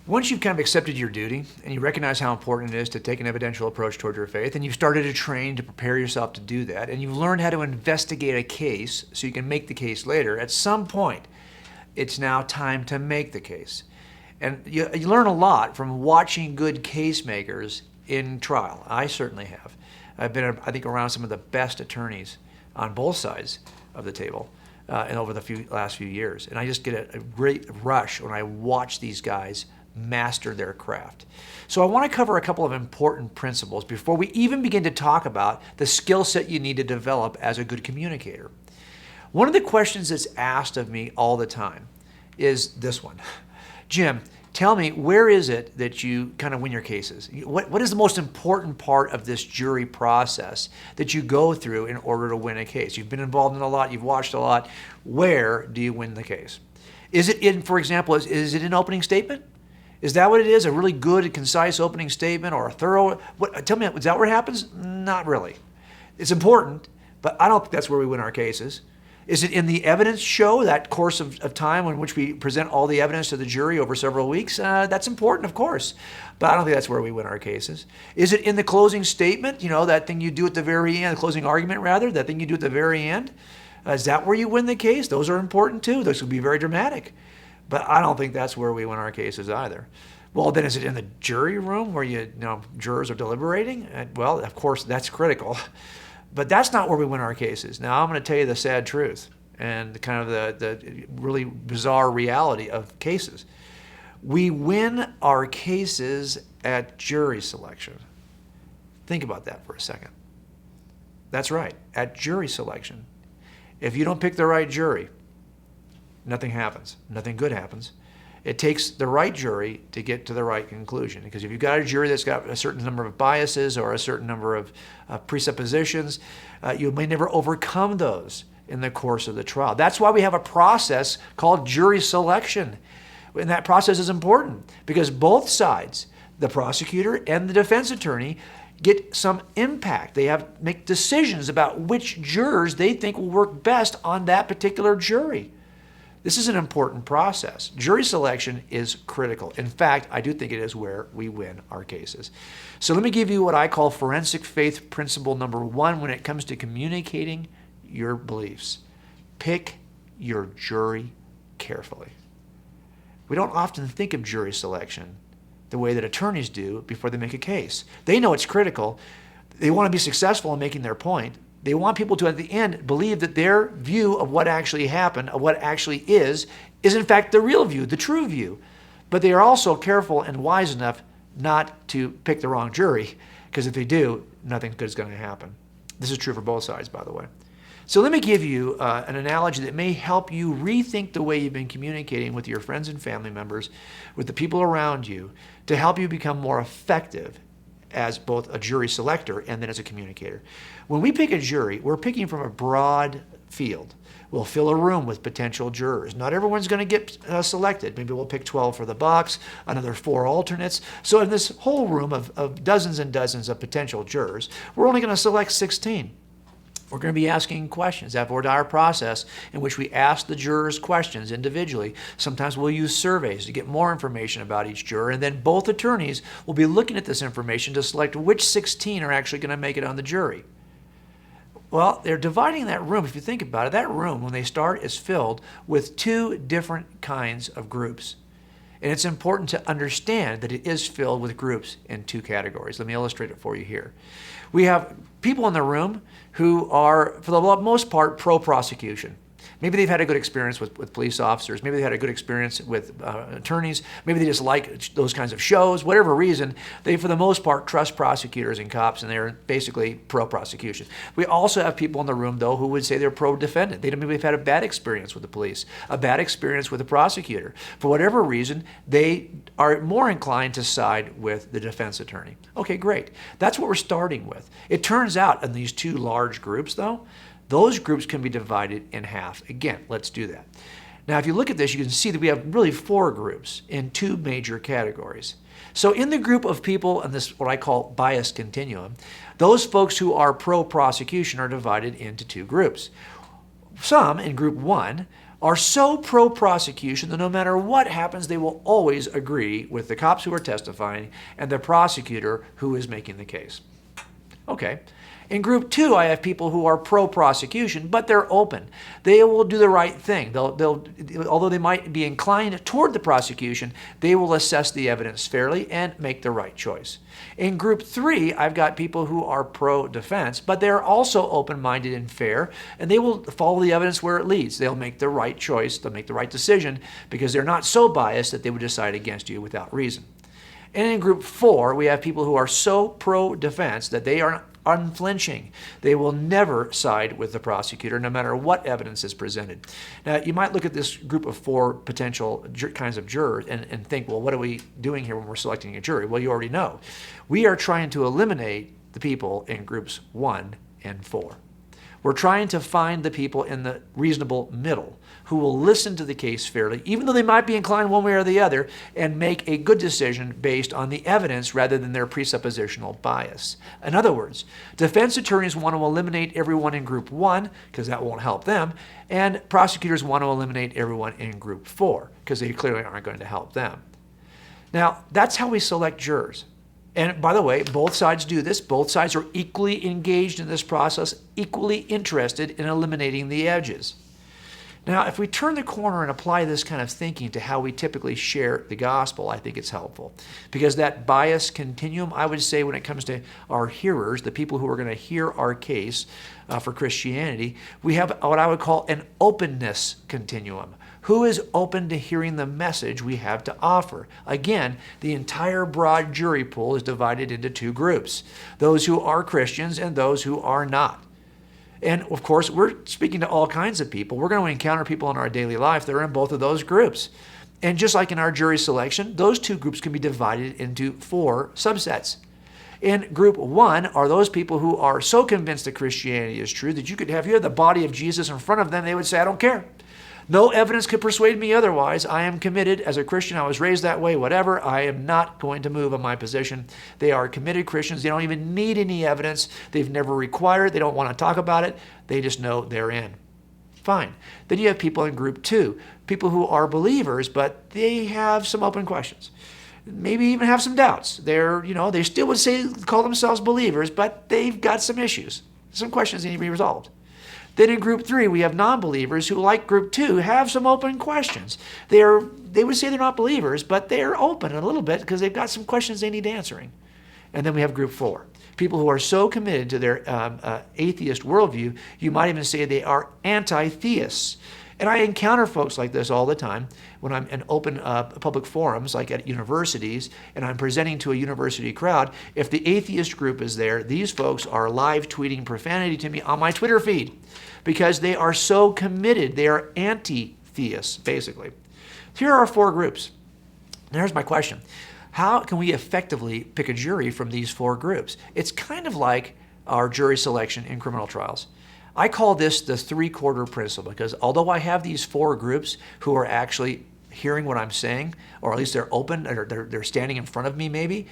Once you've kind of accepted your duty and you recognize how important it is to take an evidential approach toward your faith, and you've started to train to prepare yourself to do that, and you've learned how to investigate a case so you can make the case later, at some point, it's now time to make the case. And you learn a lot from watching good case makers in trial. I certainly have. I've been, I think, around some of the best attorneys on both sides of the table and over the last few years. And I just get a great rush when I watch these guys master their craft. So I want to cover a couple of important principles before we even begin to talk about the skill set you need to develop as a good communicator. One of the questions that's asked of me all the time is this one. Jim, tell me, where is it that you kind of win your cases? What is the most important part of this jury process that you go through in order to win a case? You've been involved in a lot, you've watched a lot. Where do you win the case? Is it in, for example, is it an opening statement? Is that what it is? A really good and concise opening statement or a thorough, tell me, is that where it happens? Not really. It's important, but I don't think that's where we win our cases. Is it in the evidence show, that course of time in which we present all the evidence to the jury over several weeks? That's important, of course, but I don't think that's where we win our cases. Is it in the closing statement, you know, that thing you do at the very end, the closing argument rather, that thing you do at the very end? Is that where you win the case? Those are important too. Those would be very dramatic. But I don't think that's where we win our cases either. Well, then is it in the jury room where you know jurors are deliberating? Well, of course, that's critical. But that's not where we win our cases. Now, I'm going to tell you the sad truth and kind of the really bizarre reality of cases. We win our cases at jury selection. Think about that for a second. That's right, at jury selection. If you don't pick the right jury, nothing happens. Nothing good happens. It takes the right jury to get to the right conclusion. Because if you've got a jury that's got a certain number of biases or a certain number of presuppositions, you may never overcome those in the course of the trial. That's why we have a process called jury selection. And that process is important because both sides, the prosecutor and the defense attorney, get some impact. They make decisions about which jurors they think will work best on that particular jury. This is an important process. Jury selection is critical. In fact, I do think it is where we win our cases. So let me give you what I call forensic faith principle number 1 when it comes to communicating your beliefs. Pick your jury carefully. We don't often think of jury selection the way that attorneys do before they make a case. They know it's critical. They want to be successful in making their point. They want people to, at the end, believe that their view of what actually happened, of what actually is in fact the real view, the true view. But they are also careful and wise enough not to pick the wrong jury, because if they do, nothing good is going to happen. This is true for both sides, by the way. So let me give you an analogy that may help you rethink the way you've been communicating with your friends and family members, with the people around you, to help you become more effective as both a jury selector and then as a communicator. When we pick a jury, we're picking from a broad field. We'll fill a room with potential jurors. Not everyone's going to get selected. Maybe we'll pick 12 for the box, another 4 alternates. So in this whole room of dozens and dozens of potential jurors, we're only going to select 16. We're going to be asking questions. That voir dire process in which we ask the jurors questions individually. Sometimes we'll use surveys to get more information about each juror, and then both attorneys will be looking at this information to select which 16 are actually going to make it on the jury. Well, they're dividing that room. If you think about it, that room, when they start, is filled with 2 different kinds of groups. And it's important to understand that it is filled with groups in 2 categories. Let me illustrate it for you here. We have people in the room who are, for the most part, pro-prosecution. Maybe they've had a good experience with police officers. Maybe they had a good experience with attorneys. Maybe they just like those kinds of shows. Whatever reason, they, for the most part, trust prosecutors and cops, and they're basically pro-prosecution. We also have people in the room, though, who would say they're pro-defendant. Maybe they've had a bad experience with the police, a bad experience with the prosecutor. For whatever reason, they are more inclined to side with the defense attorney. Okay, great. That's what we're starting with. It turns out in these 2 large groups, though, those groups can be divided in half. Again, let's do that. Now, if you look at this, you can see that we have really 4 groups in 2 major categories. So in the group of people in this, what I call bias continuum, those folks who are pro-prosecution are divided into 2 groups. Some in group 1 are so pro-prosecution that no matter what happens, they will always agree with the cops who are testifying and the prosecutor who is making the case. Okay. In group 2, I have people who are pro-prosecution, but they're open. They will do the right thing. Although they might be inclined toward the prosecution, they will assess the evidence fairly and make the right choice. In group 3, I've got people who are pro-defense, but they're also open-minded and fair, and they will follow the evidence where it leads. They'll make the right choice, they'll make the right decision, because they're not so biased that they would decide against you without reason. And in group 4, we have people who are so pro-defense that they are unflinching. They will never side with the prosecutor, no matter what evidence is presented. Now, you might look at this group of 4 potential kinds of jurors and think, well, what are we doing here when we're selecting a jury? Well, you already know. We are trying to eliminate the people in groups 1 and 4. We're trying to find the people in the reasonable middle who will listen to the case fairly, even though they might be inclined one way or the other, and make a good decision based on the evidence rather than their presuppositional bias. In other words, defense attorneys want to eliminate everyone in group 1 because that won't help them, and prosecutors want to eliminate everyone in group 4 because they clearly aren't going to help them. Now, that's how we select jurors. And by the way, both sides do this. Both sides are equally engaged in this process, equally interested in eliminating the edges. Now, if we turn the corner and apply this kind of thinking to how we typically share the gospel, I think it's helpful. Because that bias continuum, I would say when it comes to our hearers, the people who are going to hear our case for Christianity, we have what I would call an openness continuum. Who is open to hearing the message we have to offer? Again, the entire broad jury pool is divided into 2 groups, those who are Christians and those who are not. And of course, we're speaking to all kinds of people. We're going to encounter people in our daily life that are in both of those groups. And just like in our jury selection, those 2 groups can be divided into 4 subsets. In group 1 are those people who are so convinced that Christianity is true that you have the body of Jesus in front of them, they would say, I don't care. No evidence could persuade me otherwise. I am committed as a Christian. I was raised that way, whatever. I am not going to move on my position. They are committed Christians. They don't even need any evidence. They've never required it. They don't want to talk about it. They just know they're in. Fine. Then you have people in group 2, people who are believers, but they have some open questions. Maybe even have some doubts. They still would call themselves believers, but they've got some issues. Some questions need to be resolved. Then in group 3, we have non-believers who, like group 2, have some open questions. They would say they're not believers, but they're open a little bit because they've got some questions they need answering. And then we have group 4, people who are so committed to their atheist worldview, you might even say they are anti-theists. And I encounter folks like this all the time when I'm in open public forums, like at universities, and I'm presenting to a university crowd. If the atheist group is there, these folks are live tweeting profanity to me on my Twitter feed because they are so committed. They are anti-theists, basically. Here are 4 groups. And here's my question. How can we effectively pick a jury from these 4 groups? It's kind of like our jury selection in criminal trials. I call this the 3-quarter principle because although I have these 4 groups who are actually hearing what I'm saying, or at least they're open, or they're standing in front of me maybe,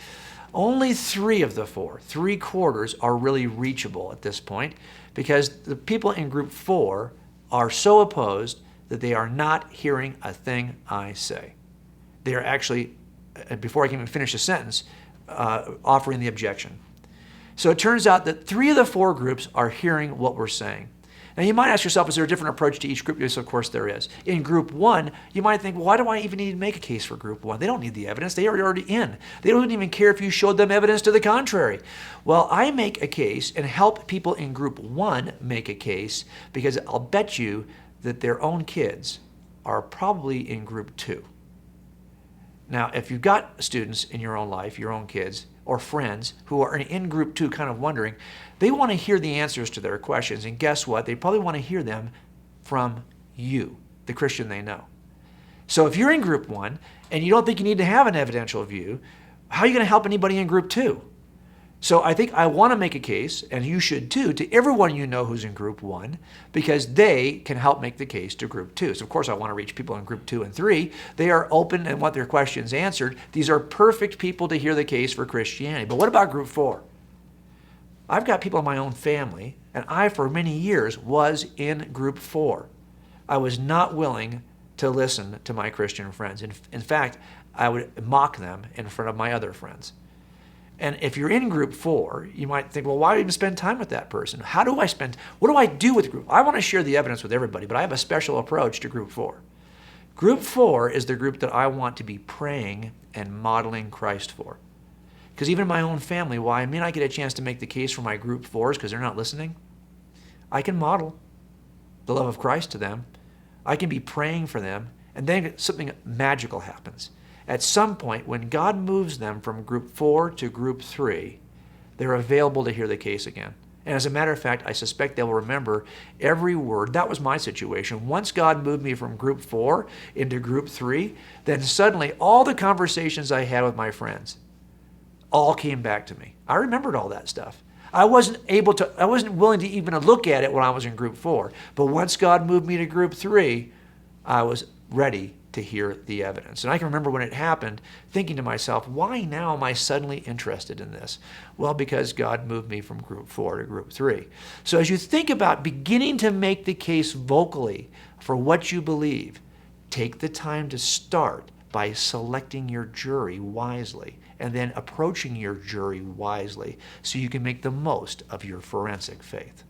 only 3 of the 4, 3/4, are really reachable at this point because the people in group 4 are so opposed that they are not hearing a thing I say. They are actually, before I can even finish a sentence, offering the objection. So it turns out that 3 of the 4 groups are hearing what we're saying. Now you might ask yourself, is there a different approach to each group? Yes, of course there is. In group 1, you might think, well, why do I even need to make a case for group 1? They don't need the evidence. They are already in. They don't even care if you showed them evidence to the contrary. Well, I make a case and help people in group 1 make a case because I'll bet you that their own kids are probably in group 2. Now, if you've got students in your own life, your own kids, or friends who are in group 2 kind of wondering, they want to hear the answers to their questions. And guess what? They probably want to hear them from you, the Christian they know. So if you're in group 1 and you don't think you need to have an evidential view, how are you going to help anybody in group 2? So I think I want to make a case, and you should too, to everyone you know who's in group 1, because they can help make the case to group 2. So of course I want to reach people in group 2 and 3. They are open and want their questions answered. These are perfect people to hear the case for Christianity. But what about group 4? I've got people in my own family, and I for many years was in group 4. I was not willing to listen to my Christian friends. In fact, I would mock them in front of my other friends. And if you're in group 4, you might think, well, why even spend time with that person? What do I do with group? I want to share the evidence with everybody, but I have a special approach to group 4. Group 4 is the group that I want to be praying and modeling Christ for. Because even in my own family, while I may not get a chance to make the case for my group 4s because they're not listening, I can model the love of Christ to them. I can be praying for them, and then something magical happens. At some point, when God moves them from group 4 to group 3, they're available to hear the case again. And as a matter of fact, I suspect they'll remember every word. That was my situation. Once God moved me from group 4 into group 3, then suddenly all the conversations I had with my friends all came back to me. I remembered all that stuff. I wasn't willing to even look at it when I was in group 4. But once God moved me to group 3, I was ready to hear the evidence. And I can remember when it happened, thinking to myself, why now am I suddenly interested in this? Well, because God moved me from group 4 to group 3. So as you think about beginning to make the case vocally for what you believe, take the time to start by selecting your jury wisely and then approaching your jury wisely so you can make the most of your forensic faith.